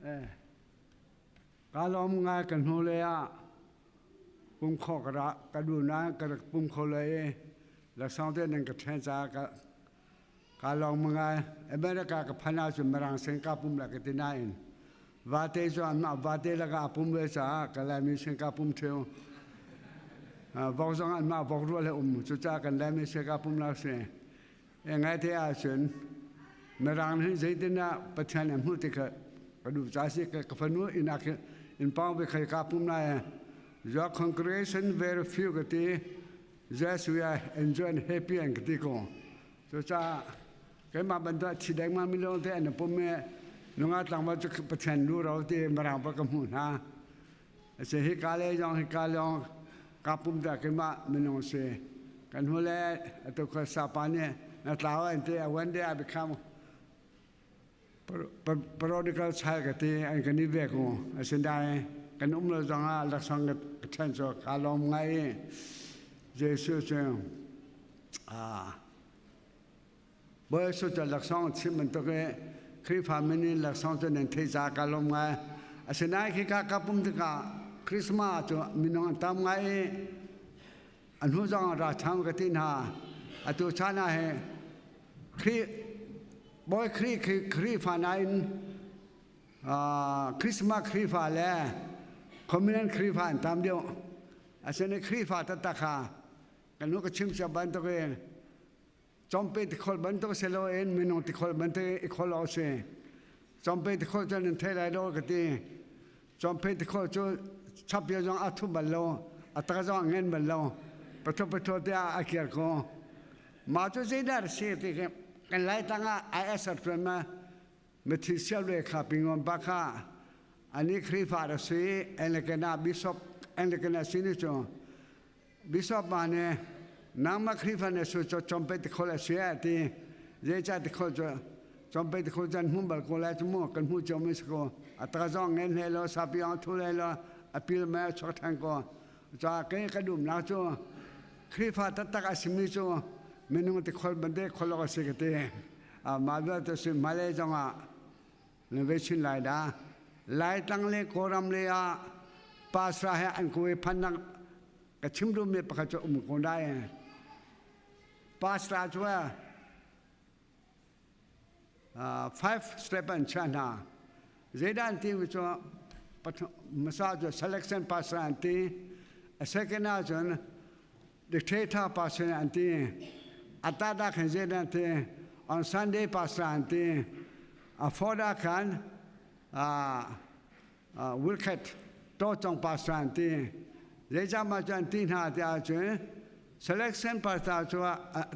การลองงานกันโหเลยปุ่มข้อกระกระดูน้ากระปุ่มโคเลยแล้วสองเดือนนึงก็แทนจากการลองงานอเมริกากับพนาจุมรังสิงคโปร์ละก็ตินาอินวาเตจวนวาเตละก็ปุ่มเวซ่าก็เลยมีสิงคโปร์เที่ยวบอกสองอันมาบอกรู้เลยจุดจ้ากันเลยมีสิงคโปร์ละเสียยังไงที่อาชีพมรังนี่ใจตินาปัจจัยนั้นมุติกระดูจ้าสิกฟันูอินักin Palm Bay, Kapumna, your congregation very few gati, just we are enjoying happy and critical. So, came up and that Chidema Milo and the Pome, no matter what you pretend, do out the Marabacamuna. I say, Hikale, John Hikale, Kapumda, Kema, Minose, Canhule, I took a sapane, not Lawa, and one day I become. Prodigal child gati an kani veko asindai kan umlo zanga laksang attention kalom ngai Jesus boy so ta laksang chimen to ke khri family laksang to nen theisa kalom ngai asindai ki ka kapum ka Christmas to minong tam ngai anhu zanga ra cham gati na atu chana he khri boy kri fanain Christmas kri fa le communion kri fa tam dio asene kri fa tataka kanu ka chim cha ban to ke chompe ti khol ban to se lo en minong ti khol ban te khol o se chompe ti khol jan the lai lo ka ti chompe ti khol cho chap ya jong athu ban lo ataka jong ngen ban lo patho te a kier ko ma cho se dar se ti keกันไล่ตั้งไอเอสตัวมาเมื่อที่เช้าเลยขับปิงวันบักค่ะอันนี้คริฟาร์สีเอ็นเลกนาบิชอปเอ็นเลกนาซินิจงบิชอปมาเนี่ยน้ำมาคริฟาร์เนี่ยสุดจอมเป็ดคนละเสียที่เจ้าที่คนจอมเป็ดคนจันหุ่นบัลโกลาจมูกกันหูจมูกสกอัตราจองเงินเฮโลซาบิอันทุเรโลอภิลเมชอทังก็จากเกย์กระดุมนาจูคริฟาร์ตักอาศิมิจูไม่นุ่งติดคนบันเดกคนละก็สิกติมาด้วยตัวสิมาเลยจังอ่ะในเวชินไลด้าไลตั้งเลยโครัมเลยภาษาให้อันคุยพันนักกระชิมดูมีประคับคนได้ภาษาชัว5 step and chana เจด้านที่วิจารณ์มาสาจ selection ภาษาอันที่ second อาจารย์ dictator ภาษาอันที่อัตตาขันเจนันที on Sunday ภาษาอันที่4ขันวิลเคทโตจงภาษาอันที่เรื่องจำมาจันทีน่าจะช่วย selection ภาษาชัว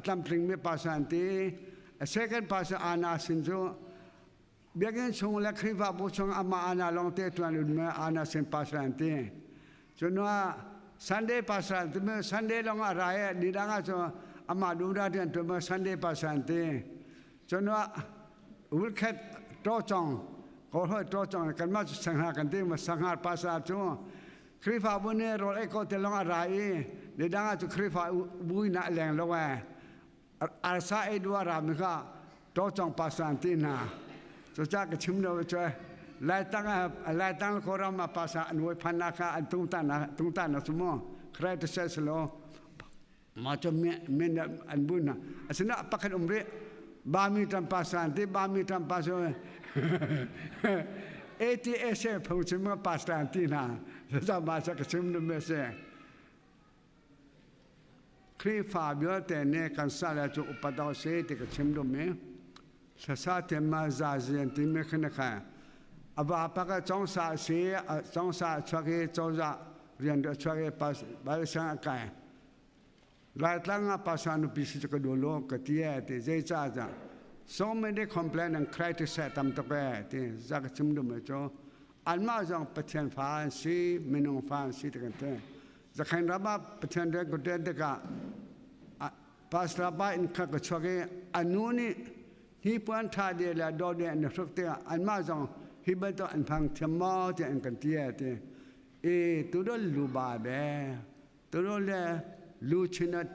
ตั้มพลิงมีภาษาอันที่ second ภาษาอาณาสินชัวเบียกินชงและคริฟาบุชงอามาอาณาลองเตตัวนุ่มอาณาสินภาษาอันที่จนว่า Sunday ภาษาอันที่ Sunday ลองอะไรดีดังชัวอามาดูได้ที่ตัวมา Sunday ภาษาอันที่จนว่าวิลเคทโตจงก็ให้โตจงกันมาสังหารกันที่มาสังหารภาษาชัวคริฟาบุญเนี่ยโรเอโกเตลองอะไรดีดังชัวคริฟาบุญน่ะแรงลงว่าอาซาเอดัวรามิกาโตจงภาษาอันที่น่ะสุดท้ายก็ชิมดูช่วยไล่ตั้งโครามาภาษาอันวยพันนาคาอันตุ้งตานะสมองใครจะเสียสโลมาจนเมียอันบุญนะสิ่งนั้นปักกันเบามีทำภาษาอันที่บามีทำภาษาATS ผมชิมภาษาอันที่น่ะจะมาสักชิมดูไม่เสียครีฟาบิโอเตเนกันสาลจุอุปดาเสติกชิมดูไม่สาเตมาซาเซียนที่ไม่ขึ้นค่ะอาบาปก็จงสาเสียจงสาช่วยจงสาเรียนช่วยภาษาบาลีสังกัดหลายตั้งภาษาหนุพิสิทธิ์ก็ดูโลกก็ที่ที่เจ้าจ้า so many complain and criticize ตามตัวที่จะกชิมดูไม่จบอันมาจังประเทศฟ้าสีไม่นองฟ้าสีที่กันเถอะจะใครรับประเทศเด็กก็เด็กก็ภาษาบ้านก็ช่วยอันนู้นที่ปวนท่าเดียร์ดอเดียร์สุดที่อันมาจังฮิบัตอันพังเทมอที่อันกันที่ตัวเราลูบาเบ้ตัวเราเลยลูชินัด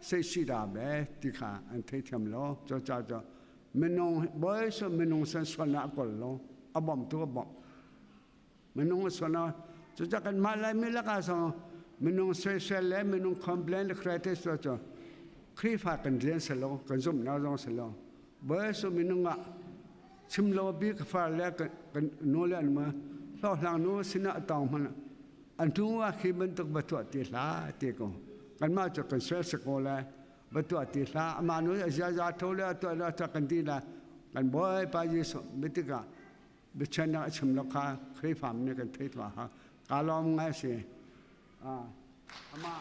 เสียชีดาเบ้ที่ข้าอันที่ทำล้อจ้าไม่นองบ่อยสุดไม่นองเส้นส่วนนักกอลล้ออบอมตัวบอม menung sono juga kan malai milaka so menung social le menung complain create so krifa kan dian selo kan zum na jong selo ba so menung chim lo bi ka fa le kan no le an ma lo lang no sina tong man an tu wa khi ben tok ba tu ti la ti ko kan ma cho kan sel se ko la ba tu ti la ma no ja tho le to la ta kan ti la kan boy pa ji so bitika bichana chim lo kha krifa ne kan thei twa ha kalom ngai se ama